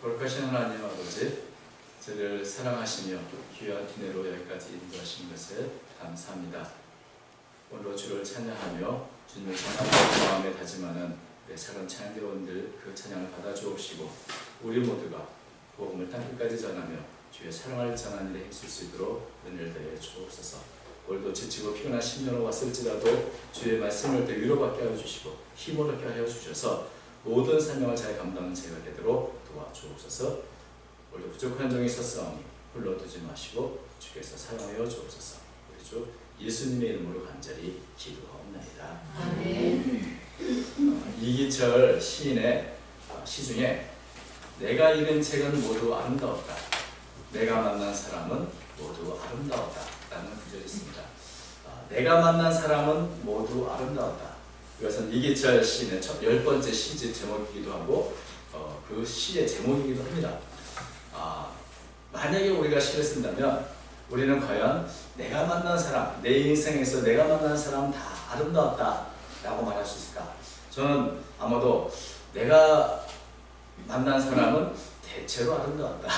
거룩하신 하나님 아버지, 저를 사랑하시며 귀한 은혜로 여기까지 인도하신 것에 감사합니다. 오늘도 주를 찬양하며 주님을 전하는 마음에 다짐하는 내 작은 찬양대원들 그 찬양을 받아 주옵시고, 우리 모두가 복음을 땅끝까지 전하며 주의 사랑을 전하는 일에 힘쓸 수 있도록 은혜를 더해 주옵소서. 오늘도 지치고 피곤한 심령으로 왔을지라도 주의 말씀을 더 위로받게 하여 주시고 힘을 얻게 하여 주셔서 모든 사명을 잘 감당하는 제가 되도록 도와주옵소서. 오늘도 부족한 점이 있었사오니 불러두지 마시고 주께서 사랑하여 주옵소서. 우리 주 예수님의 이름으로 간절히 기도하옵나이다. 아멘. 이기철 시인의 시 중에 내가 읽은 책은 모두 아름다웠다, 내가 만난 사람은 모두 아름다웠다 라는 구절이 있습니다. 내가 만난 사람은 모두 아름다웠다. 이것은 이기철 시인의 10번째 시집 제목이기도 하고 그 시의 제목이기도 합니다. 만약에 우리가 시를 쓴다면 우리는 과연 내가 만난 사람, 내 인생에서 내가 만난 사람 다 아름다웠다 라고 말할 수 있을까? 저는 아마도 내가 만난 사람은 대체로 아름다웠다,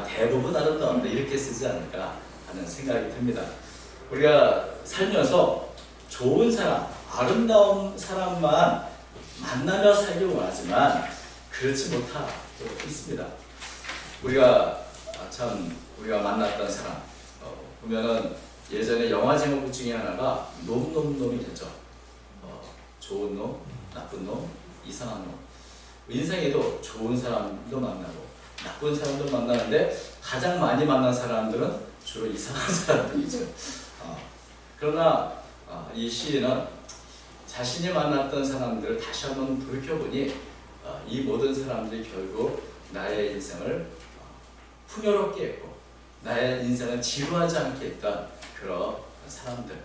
대부분 아름다웠다 이렇게 쓰지 않을까 하는 생각이 듭니다. 우리가 살면서 좋은 사람, 아름다운 사람만 만나며 살길 원하지만 그렇지 못하고 있습니다. 우리가 만났던 사람 보면은 예전에 영화 제목 중에 하나가 놈이 되죠. 좋은 놈, 나쁜 놈, 이상한 놈. 인생에도 좋은 사람도 만나고 나쁜 사람도 만나는데 가장 많이 만난 사람들은 주로 이상한 사람들이죠. 그러나 이 시인은 자신이 만났던 사람들을 다시 한번 돌이켜보니 이 모든 사람들이 결국 나의 인생을 풍요롭게 했고 나의 인생을 지루하지 않게 했던 그런 사람들,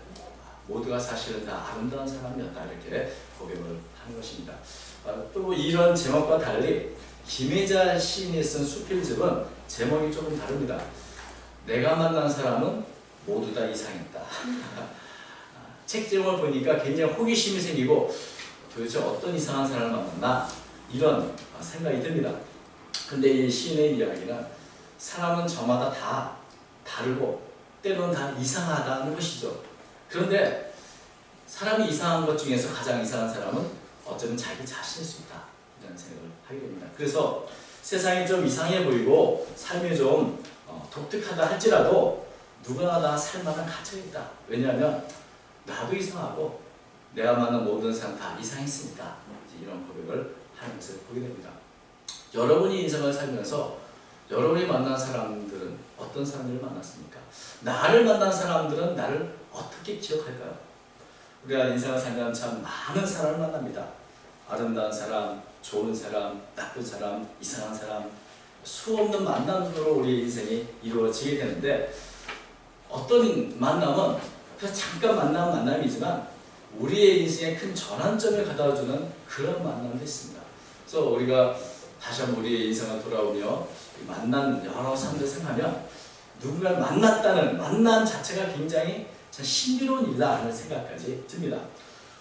모두가 사실은 다 아름다운 사람이었다 이렇게 고백을 하는 것입니다. 또 이런 제목과 달리 김혜자 시인이 쓴 수필집은 제목이 조금 다릅니다. 내가 만난 사람은 모두 다 이상했다. 책 제목을 보니까 굉장히 호기심이 생기고 도대체 어떤 이상한 사람을 만났나 이런 생각이 듭니다. 근데 이 시인의 이야기는 사람은 저마다 다 다르고 때로는 다 이상하다는 것이죠. 그런데 사람이 이상한 것 중에서 가장 이상한 사람은 어쩌면 자기 자신일 수 있다 이런 생각을 하게 됩니다. 그래서 세상이 좀 이상해 보이고 삶이 좀 독특하다 할지라도 누구나 다 살만한 가치가 있다. 왜냐하면 나도 이상하고 내가 만난 모든 사람 다 이상했으니까 이런 고백을 하는 것을 보게 됩니다. 여러분이 인생을 살면서 여러분이 만난 사람들은 어떤 사람들을 만났습니까? 나를 만난 사람들은 나를 어떻게 기억할까요? 우리가 인생을 살면 참 많은 사람을 만납니다. 아름다운 사람, 좋은 사람, 나쁜 사람, 이상한 사람, 수없는 만남으로 우리 인생이 이루어지게 되는데 어떤 만남은 그냥 잠깐 만남이지만 우리의 인생에 큰 전환점을 가져다주는 그런 만남도 있습니다. 그래서 우리가 다시 한번 우리의 인생을 돌아오며 만난 여러 사람들 생각하면 누군가를 만났다는 만남 자체가 굉장히 참 신비로운 일이다 하는 생각까지 듭니다.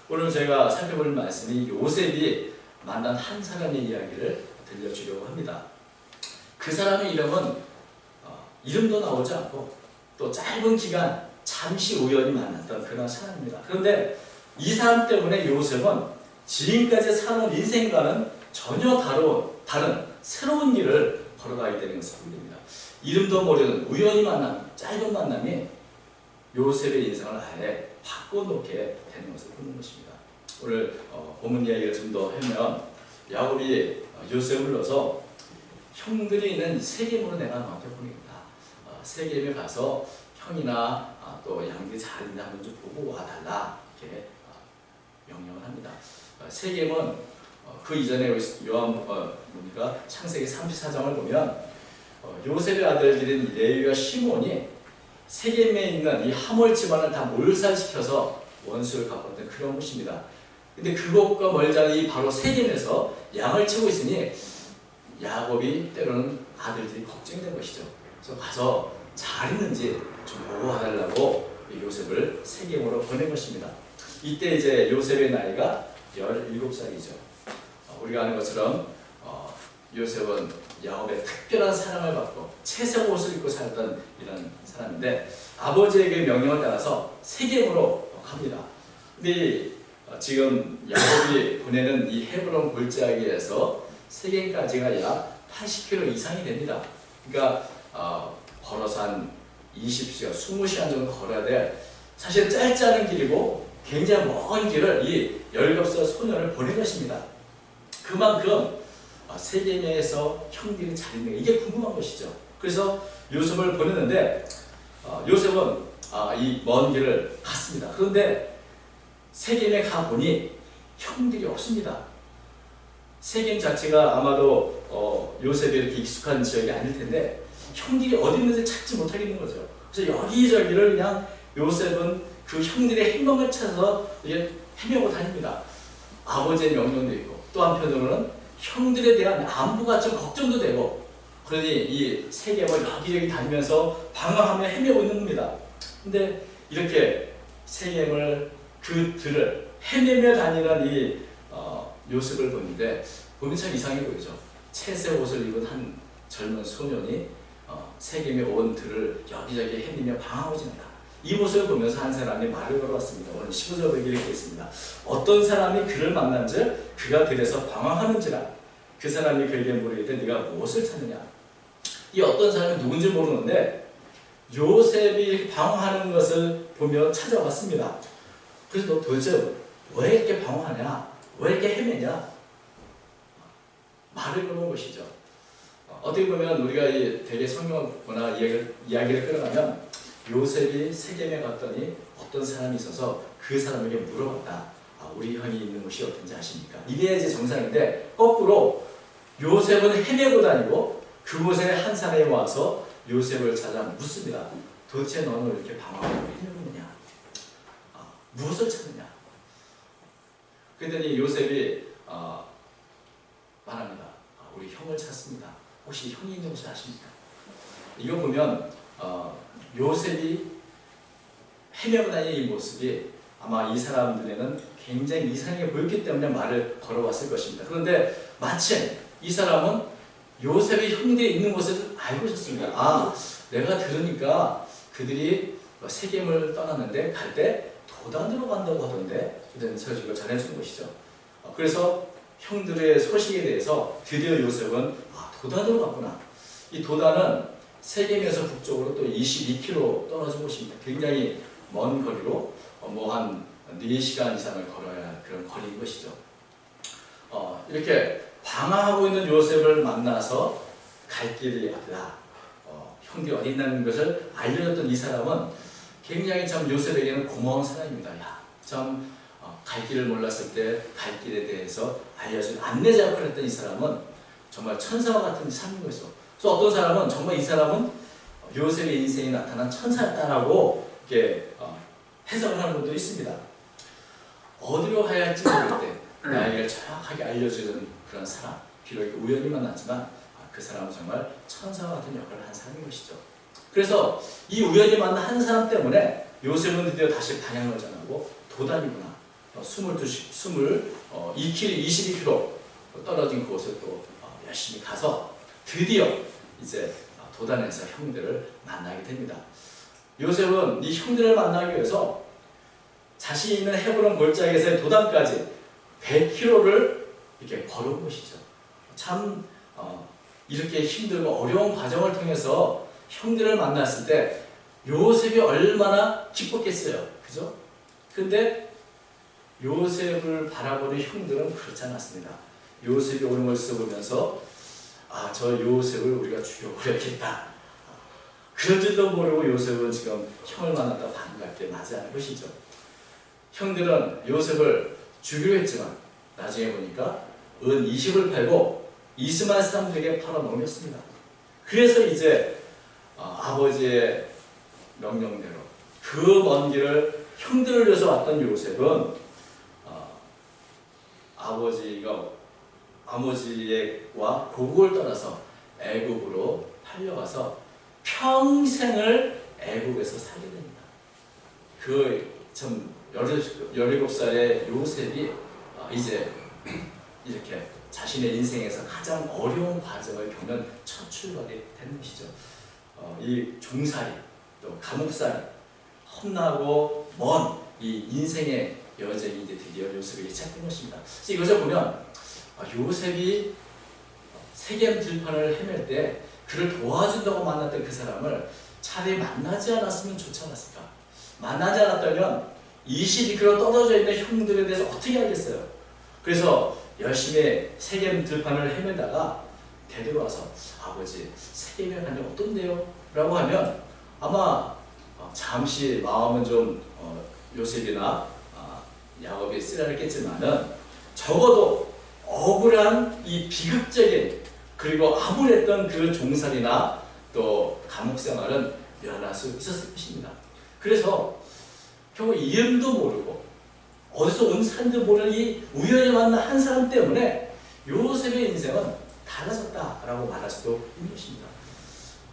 오늘 제가 살펴볼 말씀이 요셉이 만난 한 사람의 이야기를 들려주려고 합니다. 그 사람의 이름은 이름도 나오지 않고 또 짧은 기간 잠시 우연히 만났던 그런 사람입니다. 그런데 이 사람 때문에 요셉은 지금까지 사는 인생과는 전혀 다른 새로운 일을 걸어가게 되는 것을 보게 됩니다. 이름도 모르는 우연히 만난 짧은 만남이 요셉의 인생을 아예 바꿔놓게 되는 것을 보는 것입니다. 오늘 본문 이야기를 좀 더 하면 야곱이 요셉을 불러서 형들이 있는 세겜으로 내가 너한테 보내겠다. 세겜에 가서 형이나 또 양들이 잘 있나 한번 좀 보고 와달라 이렇게 명령을 합니다. 세겜은 그 이전에 창세기 34장을 보면 요셉의 아들들인 레위와 시몬이 세겜에 있는 이 하몰 집안을 다 몰살시켜서 원수를 갚았던 그런 곳입니다. 근데 그곳과 멀지 않은 바로 세겜에서 양을 치고 있으니 야곱이 때로는 아들들이 걱정된 것이죠. 그래서 가서 잘 있는지 좀 보고 와달라고 요셉을 세겜으로 보낸 것입니다. 이때 이제 요셉의 나이가 17살이죠. 우리가 아는 것처럼 요셉은 야곱의 특별한 사랑을 받고 채색 옷을 입고 살던 이런 사람인데 아버지의 그 명령을 따라서 세겜으로 갑니다. 근데 지금 야곱이 보내는 이 헤브론 골짜기에서 세겜까지가 약 80km 이상이 됩니다. 그러니까 걸어서 한 20시간, 20시간 정도 걸어야 돼. 사실 짧지 않은 길이고 굉장히 먼 길을 이 17살 소년을 보낸 것입니다. 그만큼 세겜에서 형들이 잘 있는 이게 궁금한 것이죠. 그래서 요셉을 보냈는데 요셉은 이 먼 길을 갔습니다. 그런데 세겜에 가보니 형들이 없습니다. 세겜 자체가 아마도 요셉이 이렇게 익숙한 지역이 아닐 텐데 형들이 어디 있는지 찾지 못하겠는 거죠. 그래서 여기저기를 그냥 요셉은 그 형들의 행방을 찾아서 헤매고 다닙니다. 아버지의 명령도 있고 또 한편으로는 형들에 대한 안부가 좀 걱정도 되고 그러니 이 세겜을 여기저기 다니면서 방황하며 헤매고 있는 겁니다. 근데 이렇게 세겜을 그 들을 헤매며 다니는 이 요셉을 보는데 보면 참 이상해 보이죠. 채색 옷을 입은 한 젊은 소년이 세겜에 온 들을 여기저기 헤매며 방황하고 지낸다. 이 모습을 보면서 한 사람이 말을 걸어왔습니다. 오늘 15절에 이렇게 있습니다. 어떤 사람이 그를 만난즉 그가 들에서 방황하는지라 그 사람이 그에게 물으되 네가 무엇을 찾느냐. 이 어떤 사람이 누군지 모르는데 요셉이 방황하는 것을 보며 찾아왔습니다. 그래서 너 도대체 왜 이렇게 방황하냐? 왜 이렇게 헤매냐? 말을 걸어온 것이죠. 어떻게 보면 우리가 대개 성경을 보거나 이야기를 끌어가면 요셉이 세겜에 갔더니 어떤 사람이 있어서 그 사람에게 물어봤다. 우리 형이 있는 곳이 어떤지 아십니까? 이게 이제 정상인데 거꾸로 요셉은 헤매고 다니고 그곳에 한 사람이 와서 요셉을 찾아 묻습니다. 도대체 너는 왜 이렇게 방황하고 헤매느냐? 무엇을 찾느냐? 그랬더니 요셉이 말합니다. 우리 형을 찾습니다. 혹시 형이 있는 곳을 아십니까? 이거 보면 요셉이 헤매고 다니는 이 모습이 아마 이 사람들에는 굉장히 이상하게 보였기 때문에 말을 걸어왔을 것입니다. 그런데 마침 이 사람은 요셉의 형들이 있는 곳을 알고 있었습니다. 내가 들으니까 그들이 세겜을 떠났는데 갈 때 도단으로 간다고 하던데 이런 소식을 전해준 것이죠. 그래서 형들의 소식에 대해서 드디어 요셉은 도단으로 갔구나. 이 도단은 세겜에서 북쪽으로 또 22km 떨어진 곳입니다. 굉장히 먼 거리로 한 4시간 이상을 걸어야 할 그런 거리인 것이죠. 이렇게 방황하고 있는 요셉을 만나서 갈 길이 없다. 형들이 어디 있다는 것을 알려줬던 이 사람은 굉장히 참 요셉에게는 고마운 사람입니다. 참 갈 길을 몰랐을 때 갈 길에 대해서 알려준 안내자 역할을 했던 이 사람은 정말 천사와 같은 삶인 것이죠. 그래서 어떤 사람은 정말 이 사람은 요셉의 인생에 나타난 천사였다라고 이렇게 해석을 하는 분도 있습니다. 어디로 가야 할지 모를 때 나에게 정확하게 알려주는 그런 사람, 비록 우연히 만났지만 그 사람은 정말 천사와 같은 역할을 한 사람인 것이죠. 그래서 이 우연히 만난 한 사람 때문에 요셉은 드디어 다시 방향을 전하고 도단이구나. 22km 떨어진 그곳을 또 열심히 가서 드디어 이제 도단에서 형들을 만나게 됩니다. 요셉은 이 형들을 만나기 위해서 자신이 있는 헤브론 골짜기에서 도단까지 100km를 이렇게 걸어온 것이죠. 참 이렇게 힘들고 어려운 과정을 통해서 형들을 만났을 때 요셉이 얼마나 기뻤겠어요. 그죠? 근데 요셉을 바라보는 형들은 그렇지 않았습니다. 요셉이 오는 것을 보면서 저 요셉을 우리가 죽여버렸겠다. 그런지도 모르고 요셉은 지금 형을 만났다고 반갑게 맞이하는 것이죠. 형들은 요셉을 죽이려 했지만 나중에 보니까 은 20을 팔고 이스마엘 사람들에게 팔아넘겼습니다. 그래서 이제 아버지의 명령대로 그 먼 길을 형들을 위해서 왔던 요셉은 아버지와 고국을 떠나서 애굽으로 팔려가서 평생을 애굽에서 살게 됩니다. 그 참 17살의 요셉이 이제 이렇게 자신의 인생에서 가장 어려운 과정을 겪는 첫 출발이 되는 것이죠. 이 종살이, 또 감옥살이, 험나고 먼 이 인생의 여정이 이제 드디어 요셉에게 시작된 것입니다. 그래서 이것을 보면 요셉이 세겜 들판을 헤맬 때 그를 도와준다고 만났던 그 사람을 차라리 만나지 않았으면 좋지 않았을까? 만나지 않았다면 22km 떨어져 있는 형들에 대해서 어떻게 알겠어요? 그래서 열심히 세겜 들판을 헤매다가 되돌아와서 아버지 세겜에 가니 어떤데요? 라고 하면 아마 잠시 마음은 좀 요셉이나 야곱이 쓰라렸겠지만은 적어도 억울한 이 비극적인 그리고 암울했던 그 종살이나 또 감옥 생활은 면할 수 있었을 것입니다. 그래서 결국 이름도 모르고 어디서 온 사람도 모르는 이 우연히 만난 한 사람 때문에 요셉의 인생은 달라졌다라고 말할 수도 있는 것입니다.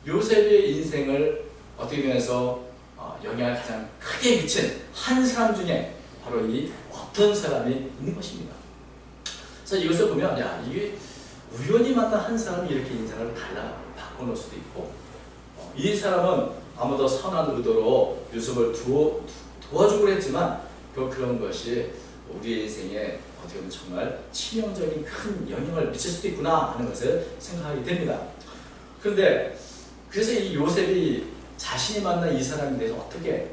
요셉의 인생을 어떻게 보면서 영향을 가장 크게 미친 한 사람 중에 바로 이 어떤 사람이 있는 것입니다. 그래서 이것을 보면 야 이게 우연히 만난 한 사람이 이렇게 인생을 달라 바꿔놓을 수도 있고 이 사람은 아무도 선한 의도로 요셉을 도와주고 했지만 그런 것이 우리의 인생에 어떻게 보면 정말 치명적인 큰 영향을 미칠 수도 있구나 하는 것을 생각하게 됩니다. 그런데 그래서 이 요셉이 자신이 만난 이 사람에 대해서 어떻게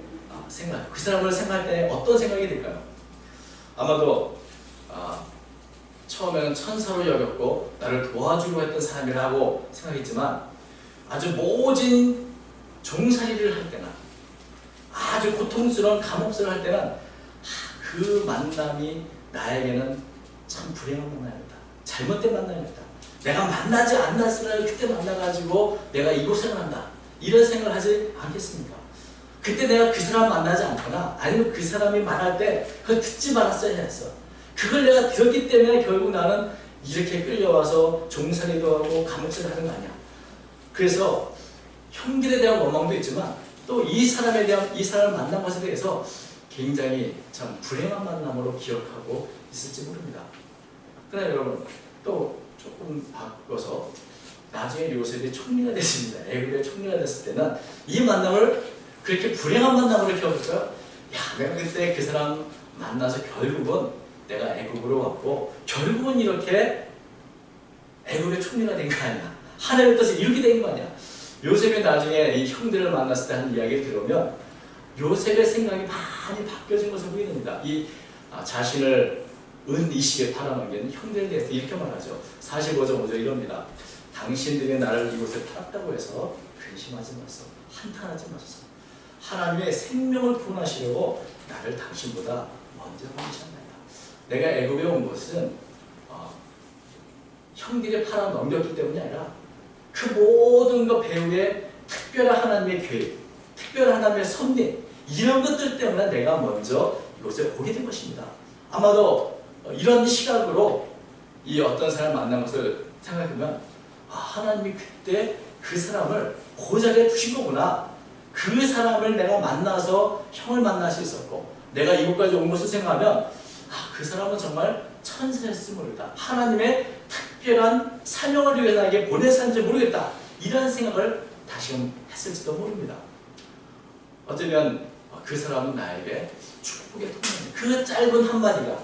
생각해요? 그 사람을 생각할 때 어떤 생각이 들까요? 아마도 처음에는 천사로 여겼고 나를 도와주려 했던 사람이라고 생각했지만 아주 모진 종살이를 할 때나 아주 고통스러운 감옥살이를 할 때는 그 만남이 나에게는 참 불행한 만남이었다. 잘못된 만남이었다. 내가 만나지 않았으면 그때 만나가지고 내가 이곳을 한다. 이런 생각을 하지 않겠습니까? 그때 내가 그 사람 만나지 않거나 아니면 그 사람이 말할 때 그걸 듣지 말았어야 했어. 그걸 내가 들었기 때문에 결국 나는 이렇게 끌려와서 종살이도 하고 감옥살이를 하는 거 아니야. 그래서 형들에 대한 원망도 있지만 또 이 사람에 대한 이 사람을 만난 것에 대해서 굉장히 참 불행한 만남으로 기억하고 있을지 모릅니다. 그러나 여러분 또 조금 바꿔서 나중에 요셉이 총리가 됐습니다. 애굽의 총리가 됐을 때는 이 만남을 그렇게 불행한 만남으로 기억할까요? 야 내가 그때 그 사람 만나서 결국은 내가 애굽으로 왔고 결국은 이렇게 애굽의 총리가 된 거 아니야. 하나님의 뜻을 이루게 된 거 아니야. 요셉이 나중에 이 형들을 만났을 때 하는 이야기를 들으면 요셉의 생각이 많이 바뀌어진 것을 보게 됩니다. 이 자신을 은 20에 팔아넘기는 형들에 대해서 이렇게 말하죠. 45장 5절 이럽니다. 당신들이 나를 이곳에 팔았다고 해서 근심하지 마소서. 한탄하지 마소서. 하나님의 생명을 구원하시려고 나를 당신보다 먼저 보내셨나이다. 내가 애굽에 온 것은 형들이 팔아넘겼기 때문이 아니라 그 모든 것 배후에 특별한 하나님의 계획, 특별한 하나님의 섭리 이런 것들 때문에 내가 먼저 이곳에 오게 된 것입니다. 아마도 이런 시각으로 이 어떤 사람을 만난 것을 생각하면 하나님이 그때 그 사람을 그 자리에 두신 거구나. 그 사람을 내가 만나서 형을 만날 수 있었고 내가 이곳까지 온 것을 생각하면 그 사람은 정말 천사였을지 모르겠다. 하나님의 특별한 사명을 위해서 나에게 보내산지 모르겠다. 이런 생각을 다시금 했을지도 모릅니다. 어쩌면 그 사람은 나에게 축복의 통로입니다. 그 짧은 한마디가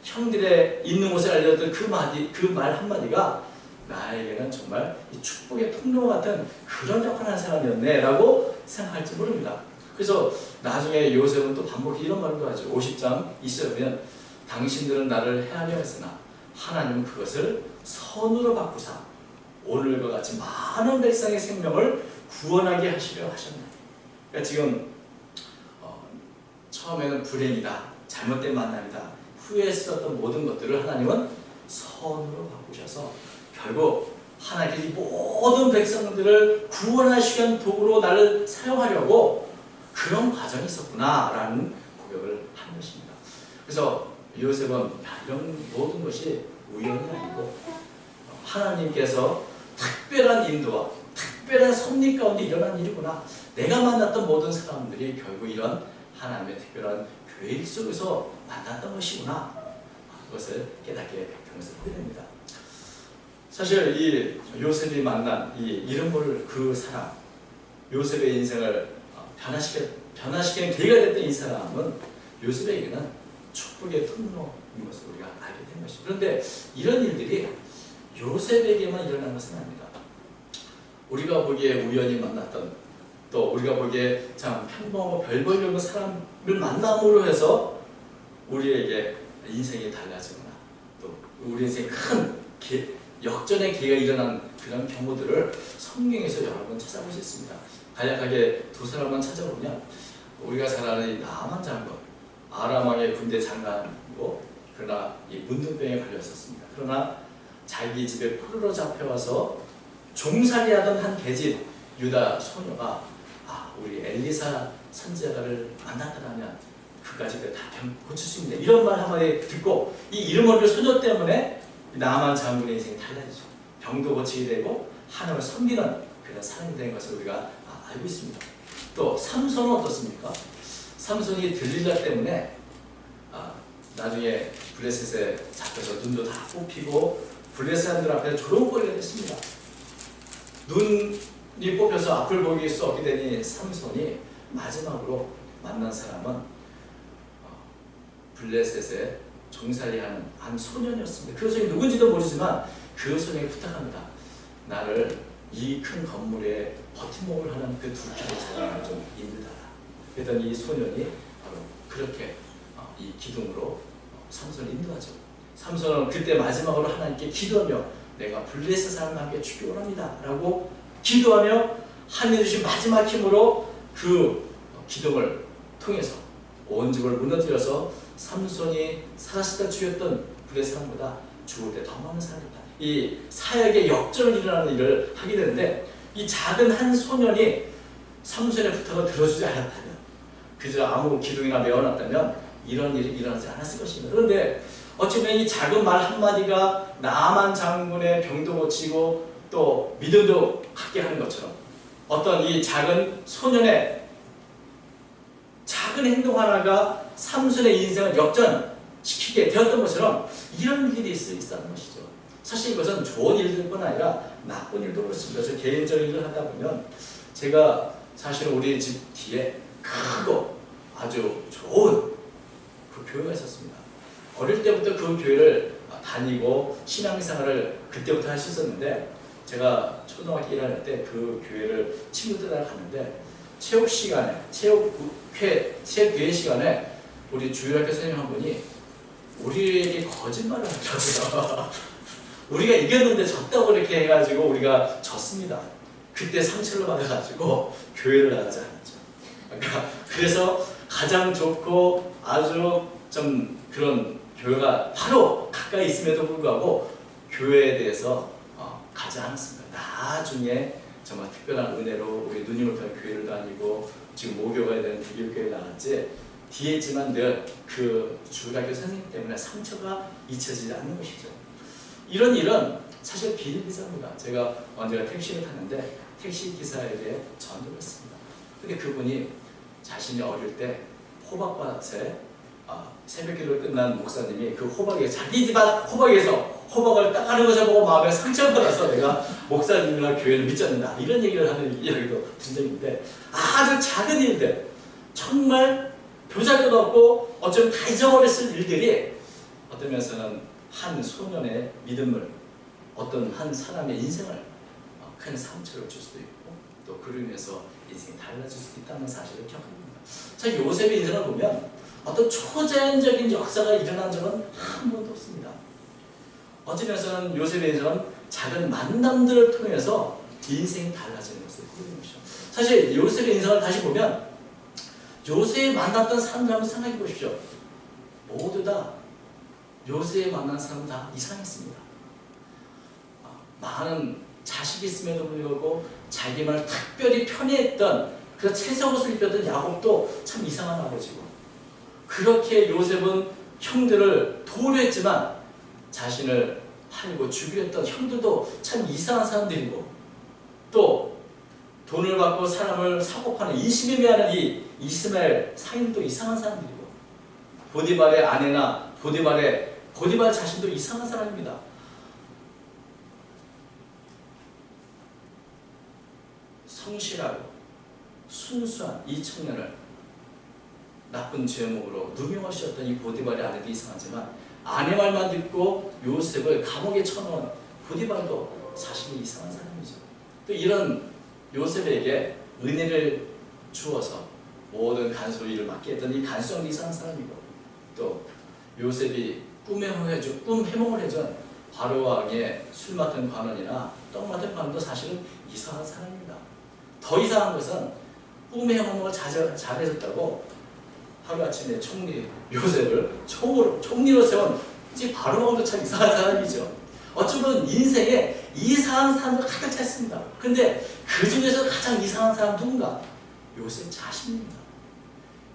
형들의 있는 곳을 알려줬던 그 말 한마디가 나에게는 정말 축복의 통로 같은 그런 역할을 하는 사람이었네 라고 생각할지 모릅니다. 그래서 나중에 요셉은 또 반복해 이런 말도 하죠. 50장 20절에 보면 당신들은 나를 해하려 했으나 하나님은 그것을 선으로 바꾸사 오늘과 같이 많은 백성의 생명을 구원하게 하시려 하셨네. 그러니까 지금 처음에는 불행이다, 잘못된 만남이다, 후회했었던 모든 것들을 하나님은 선으로 바꾸셔서 결국 하나님께서 이 모든 백성들을 구원하시기 위한 도구로 나를 사용하려고 그런 과정이 있었구나라는 고백을 한 것입니다. 그래서 요셉은 이런 모든 것이 우연이 아니고 하나님께서 특별한 인도와 특별한 섭리 가운데 일어난 일이구나. 내가 만났던 모든 사람들이 결국 이런 하나님의 특별한 계획 속에서 만났던 것이구나. 그것을 깨닫게 된 것을 보게 됩니다. 사실 이 요셉이 만난 이 이름을 그 사람, 요셉의 인생을 변화시키는 계기가 됐던 이 사람은 요셉에게는 축복의 통로인 것을 우리가 알게 된 것이죠. 그런데 이런 일들이 요셉에게만 일어난 것은 아닙니다. 우리가 보기에 우연히 만났던, 또 우리가 보기에 참 평범하고 별 볼일 없는 사람을 만남으로 해서 우리에게 인생이 달라지거나 또 우리 인생에 큰 역전의 기회가 일어난 그런 경우들을 성경에서 여러 번 찾아볼 수 있습니다. 간략하게 두 사람만 찾아보면, 우리가 잘 아는 이 나만 장군, 아람 왕의 군대 장관이고, 그러나 이 문둥병에 걸렸었습니다. 그러나 자기 집에 포로로 잡혀와서 종살이하던 한 계집 유다 소녀가 우리 엘리사 선지자를 만났다면 그까지 다 고칠 수 있는데, 이런 말 한마디 듣고 이 이름 없는 소녀 때문에 나만 장군의 인생이 달라지죠. 병도 고치게 되고 하나님을 섬기는 그런 사람이 된 것을 우리가 알고 있습니다. 또 삼손은 어떻습니까? 삼손이 들릴라 때문에 나중에 블레셋에 잡혀서 눈도 다 뽑히고 블레셋 사람들 앞에 조롱거리가 됐습니다. 눈이 뽑혀서 앞을 보기 수 없게 되니 삼손이 마지막으로 만난 사람은 블레셋에 종살이하는 한 소년이었습니다. 그 소년이 누군지도 모르지만 그 소년이 부탁합니다. 나를 이 큰 건물에 버팀목을 하는 그 두 길의 자리를 좀 인도하라. 그랬더니 이 소년이 바로 그렇게 이 기둥으로 삼손을 인도하죠. 삼손은 그때 마지막으로 하나님께 기도하며 내가 블레셋 사람과 함께 죽기 원합니다 라고 기도하며 하나님 주신 마지막 힘으로 그 기둥을 통해서 온 집을 무너뜨려서 삼손이 살았을 때 죽였던 블레셋 사람보다 죽을 때 더 많은 사람이다. 이 사역의 역전을 일어나는 일을 하게 되는데, 이 작은 한 소년이 삼손의 부탁을 들어주지 않았다면, 그저 아무 기둥이나 메어놨다면 이런 일이 일어나지 않았을 것입니다. 그런데 어쩌면 이 작은 말 한마디가 나만 장군의 병도 고치고 또 믿음도 갖게 하는 것처럼, 어떤 이 작은 소년의 작은 행동 하나가 삼손의 인생을 역전시키게 되었던 것처럼 이런 일이 있었다는 것이죠. 사실 이것은 좋은 일들뿐 아니라 나쁜 일도 그렇습니다. 저 개인적인 일을 하다 보면, 제가 사실은 우리 집 뒤에 크고 아주 좋은 그 교회가 있었습니다. 어릴 때부터 그 교회를 다니고 신앙생활을 그때부터 할 수 있었는데, 제가 초등학교 1학년 때 그 교회를 친구들이랑 갔는데, 체육 시간에, 체육교회 시간에 우리 주일학교 선생님 한 분이 우리에게 거짓말을 하더라고요. 우리가 이겼는데 졌다고 이렇게 해가지고 우리가 졌습니다. 그때 상처를 받아가지고 교회를 나가지 않았죠. 그러니까 그래서 가장 좋고 아주 좀 그런 교회가 바로 가까이 있음에도 불구하고 교회에 대해서 가지 않았습니다. 나중에 정말 특별한 은혜로 우리 누님을 통해 교회를 다니고 지금 모교가 되는 대교회에 나갔지, 뒤에 있지만 늘 그 주일학교 선생님 때문에 상처가 잊혀지지 않는 것이죠. 이런 일은 사실 비일비재합니다. 제가 언제가 택시를 탔는데 택시 기사에게 전도를 했습니다. 근데 그분이 자신이 어릴 때 호박밭에 새벽기도를 끝난 목사님이 그 호박에 자기 집 호박에서 호박을 따가는 것을 보고 마음에 상처를 받아서 내가 목사님이나 교회를 믿지 않는다, 이런 얘기를 하는 이야기도 든 적이 있는데, 아주 작은 일들, 정말 보잘것 없고 어쩌면 다 잊어버렸을 일들이 어떤 면에서는 한 소년의 믿음을, 어떤 한 사람의 인생을 큰 상처를 줄 수도 있고, 또 그로 인해서 인생이 달라질 수도 있다는 사실을 기억합니다. 자, 요셉의 인생을 보면 어떤 초자연적인 역사가 일어난 적은 한 번도 없습니다. 어떤 면에서는 요셉의 인생은 작은 만남들을 통해서 인생이 달라지는 것을 보여주는 것이죠. 사실 요셉의 인생을 다시 보면 요셉이 만났던 사람들 한번 생각해 보십시오. 모두 다 요셉이 만난 사람은 다 이상했습니다. 많은 자식이 있음에도 불구하고 자기만 특별히 편애했던, 그 채색 옷을 입혔던 야곱도 참 이상한 아버지고, 그렇게 요셉은 형들을 도우려했지만 자신을 팔고 죽이려 했던 형들도 참 이상한 사람들이고, 또 돈을 받고 사람을 사고 파는 인심이 매하는 이 이스마엘 상인도 이상한 사람들이고, 보디발의 아내나 보디발 자신도 이상한 사람입니다. 성실하고 순수한 이 청년을 나쁜 죄목으로 누명을 씌웠던 이 보디발의 아내도 이상하지만 아내 말만 듣고 요셉을 감옥에 쳐넣은 보디발도 사실 이상한 사람이죠. 또 이런 요셉에게 은혜를 주어서 모든 간수 일을 맡게 했던 이 간수장도 이상한 사람이고, 또 요셉이 꿈 해몽을 해준 바로왕의 술 맡은 관원이나 떡 맡은 관원도 사실은 이상한 사람입니다. 더 이상한 것은 꿈 해몽을 잘해줬다고 하루아침에 총리 요셉을 총리로 세운 이 바로왕도 참 이상한 사람이죠. 어쩌면 인생에 이상한 사람들 가득 찼습니다. 근데 그 중에서 가장 이상한 사람 누군가? 요셉 자신입니다.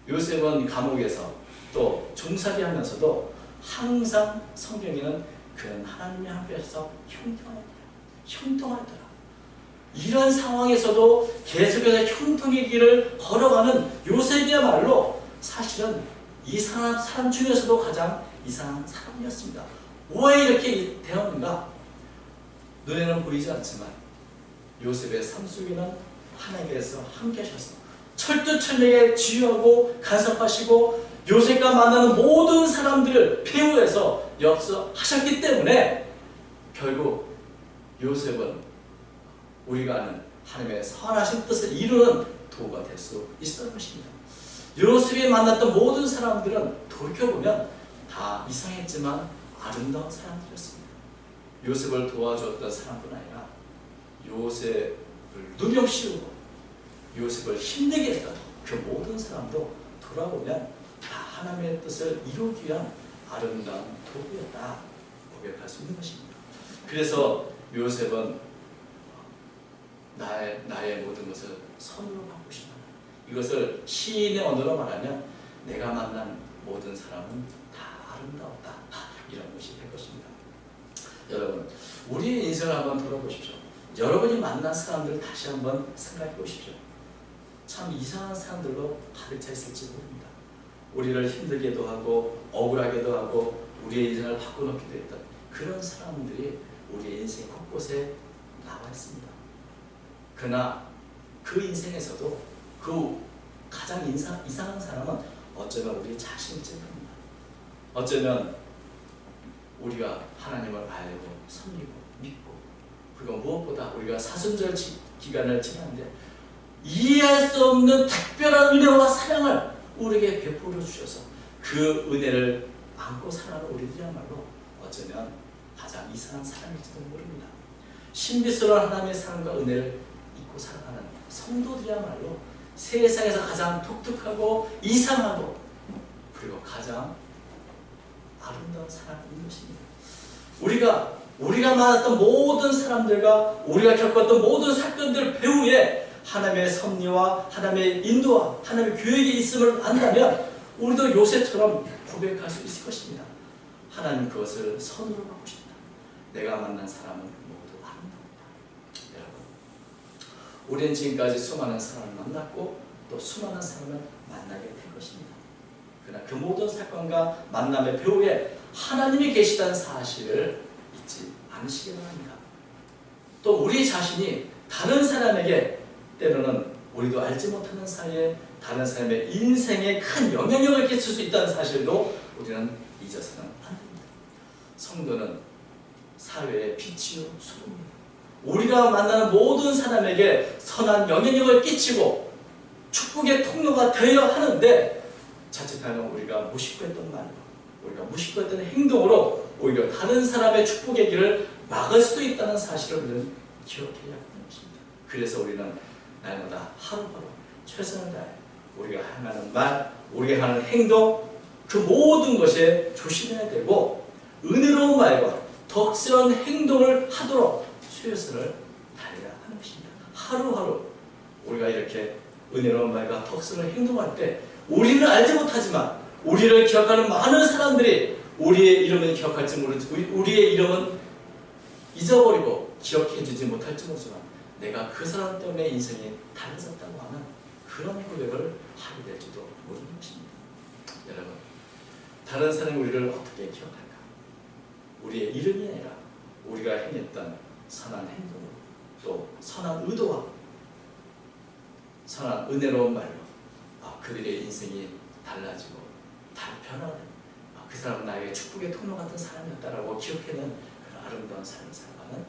요셉은 감옥에서 또 종살이 하면서도 항상 성경에는 그는 하나님이 함께 하셔서 형통하였더라. 이런 상황에서도 계속해서 형통의 길을 걸어가는 요셉이야말로 사실은 이상한 사람 중에서도 가장 이상한 사람이었습니다. 왜 이렇게 되었는가? 눈에는 보이지 않지만 요셉의 삶 속에는 하나님께서 함께 하셔서 철두철미하게 지휘하고 간섭하시고 요셉과 만나는 모든 사람들을 배후에서 역사하셨기 때문에 결국 요셉은 우리가 아는 하나님의 선하신 뜻을 이루는 도구가 될 수 있었던 것입니다. 요셉이 만났던 모든 사람들은 돌이켜보면 다 이상했지만 아름다운 사람들이었습니다. 요셉을 도와주었던 사람뿐 아니라 요셉을 누명씌우고 요셉을 힘들게 했던 그 모든 사람도 돌아보면 다 하나님의 뜻을 이루기 위한 아름다운 도구였다 고백할 수 있는 것입니다. 그래서 요셉은 나의 모든 것을 선으로 받고 싶다. 이것을 시인의 언어로 말하면 내가 만난 모든 사람은 다 아름다웠다. 이런 것이 될 것입니다. 여러분, 우리의 인생을 한번 돌아보십시오. 여러분이 만난 사람들을 다시 한번 생각해 보십시오. 참 이상한 사람들로 가득 차 있을지 모릅니다. 우리를 힘들게도 하고 억울하게도 하고 우리의 인생을 바꿔놓기도 했던 그런 사람들이 우리의 인생 곳곳에 나와 있습니다. 그러나 그 인생에서도 그 가장 이상한 사람은 어쩌면 우리 자신일지 모릅니다. 어쩌면 우리가 하나님을 알고 섬기고 믿고, 그리고 무엇보다 우리가 사순절 기간을 지났는데 이해할 수 없는 특별한 은혜와 사랑을 우리에게 베풀어 주셔서 그 은혜를 안고 살아가는 우리들이야말로 어쩌면 가장 이상한 사람일지도 모릅니다. 신비스러운 하나님의 사랑과 은혜를 잊고 살아가는 성도들이야말로 세상에서 가장 독특하고 이상하고 그리고 가장 아름다운 사람인 것입니다. 우리가 만났던 모든 사람들과 우리가 겪었던 모든 사건들 배후에 하나님의 섭리와 하나님의 인도와 하나님의 계획이 있음을 안다면 우리도 요셉처럼 고백할 수 있을 것입니다. 하나님 그것을 선으로 받고 싶다. 내가 만난 사람은 모두 아름다웠다. 여러분, 우리는 지금까지 수많은 사람을 만났고 또 수많은 사람을 만나게 될 것입니다. 그러나 그 모든 사건과 만남의 배후에 하나님이 계시다는 사실을 잊지 않으시기 바랍니다. 또 우리 자신이 다른 사람에게 때로는 우리도 알지 못하는 사이에 다른 사람의 인생에 큰 영향력을 끼칠 수 있다는 사실도 우리는 잊어서는 안 됩니다. 성도는 사회의 빛이요 소금입니다. 우리가 만나는 모든 사람에게 선한 영향력을 끼치고 축복의 통로가 되어야 하는데 자칫하면 우리가 무심코 했던 말로, 우리가 무심코 했던 행동으로 오히려 다른 사람의 축복의 길을 막을 수도 있다는 사실을 우리는 기억해야 하는 것입니다. 그래서 우리는 날마다 하루하루 최선을 다해 우리가 하는 말, 우리가 하는 행동, 그 모든 것에 조심해야 되고 은혜로운 말과 덕스러운 행동을 하도록 최선을 다해야 하는 것입니다. 하루하루 우리가 이렇게 은혜로운 말과 덕스러운 행동할 때 우리는 알지 못하지만 우리를 기억하는 많은 사람들이 우리의 이름은 기억할지 모르지, 우리의 이름은 잊어버리고 기억해주지 못할지 모르지만 내가 그 사람 때문에 인생이 달라졌다고 하는 그런 고백을 하게 될지도 모르는 것입니다. 여러분, 다른 사람이 우리를 어떻게 기억할까? 우리의 이름이 아니라 우리가 행했던 선한 행동으로 또 선한 의도와 선한 은혜로운 말로 그들의 인생이 달라지고 다 변화된 그 사람은 나에게 축복의 통로 같은 사람이었다라고 기억해낸 그런 아름다운 삶을 살아가는